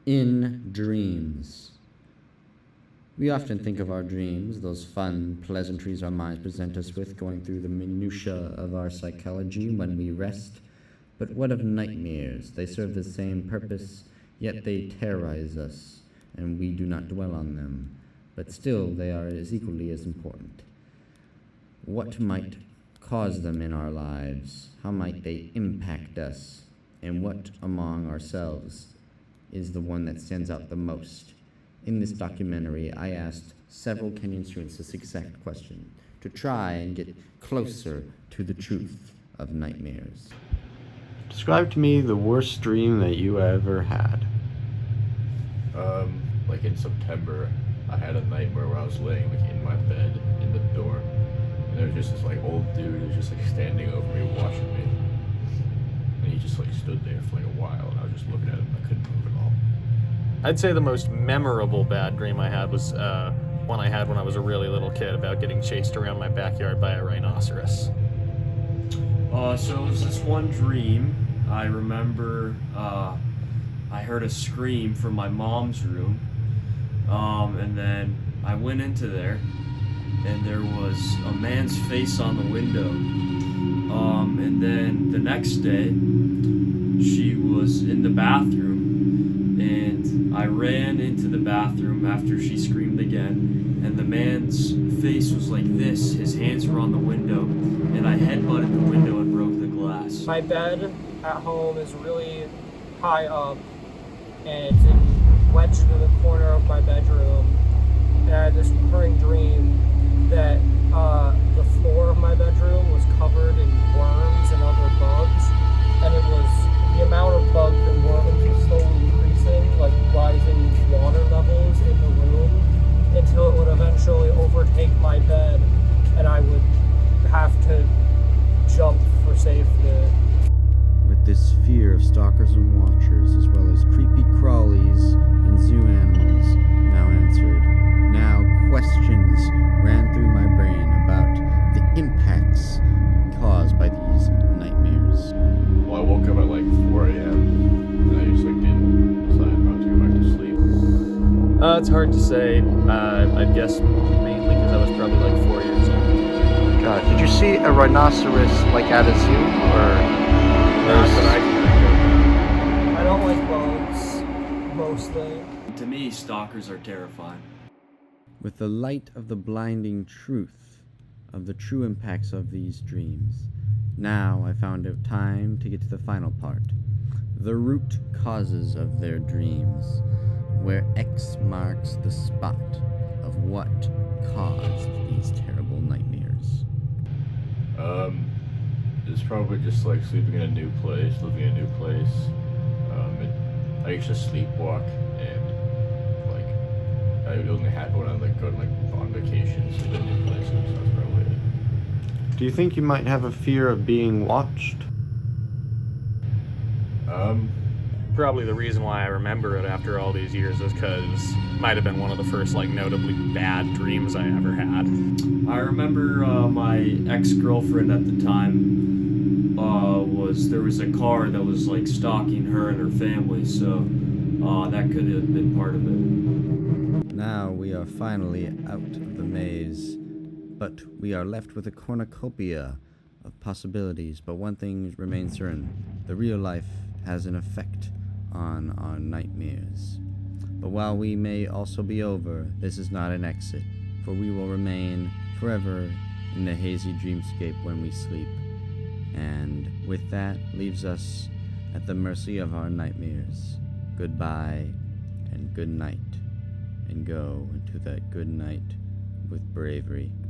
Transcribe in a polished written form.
In dreams. We often think of our dreams, those fun pleasantries our minds present us with, going through the minutiae of our psychology when we rest. But what of nightmares? They serve the same purpose, yet they terrorize us, and we do not dwell on them. But still, they are equally as important. What might cause them in our lives? How might they impact us? And what among ourselves is the one that stands out the most? In this documentary, I asked several Kenyan students this exact question to try and get closer to the truth of nightmares. Describe to me the worst dream that you ever had. Like in September, I had a nightmare where I was laying like in my bed in the dorm, and there was just this like old dude who was just like standing over me, watching me, and he just like stood there for like a while, and I was just looking at him. I couldn't move at all. I'd say the most memorable bad dream I had was one I had when I was a really little kid about getting chased around my backyard by a rhinoceros. So it was this one dream. I remember I heard a scream from my mom's room, and then I went into there, and there was a man's face on the window. And then the next day, she was in the bathroom, and I ran into the bathroom after she screamed again, and the man's face was like this. His hands were on the window, and I headbutted the window and broke the glass. My bed at home is really high up, and it's wedged into the corner of my bedroom. And I had this recurring dream that the floor of my bedroom was covered in worms and other bugs, and it was the amount of bugs and worms was slowly increasing, like rising water levels in the room, until it would eventually overtake my bed, and I would have to jump for safety. With this fear of stalkers and watchers, as well as creepy crawlies and zoo animals now answered, now questions ran through my brain about the impacts caused by these nightmares. Well, I woke up at like 4 a.m. and I just like didn't decide not to go back to sleep. It's hard to say. I'd guess mainly because I was probably like 4 years old. God, did you see a rhinoceros like at a zoo, or? Not that I can think of. I don't like bugs, mostly. To me, stalkers are terrifying. With the light of the blinding truth of the true impacts of these dreams, now I found it time to get to the final part, the root causes of their dreams, where X marks the spot of what caused these terrible nightmares. It's probably just like sleeping in a new place, living in a new place. I used to sleepwalk, and like I would only happen when I like go to like on vacation, sleep in new places. So that's probably it. Do you think you might have a fear of being watched? Probably the reason why I remember it after all these years is because it might have been one of the first like notably bad dreams I ever had. I remember my ex-girlfriend at the time there was a car that was like stalking her and her family, so that could have been part of it. Now we are finally out of the maze, but we are left with a cornucopia of possibilities. But one thing remains certain: the real life has an effect on our nightmares. But while we may also be over, this is not an exit, for we will remain forever in the hazy dreamscape when we sleep. And with that leaves us at the mercy of our nightmares. Goodbye and good night, and go into that good night with bravery.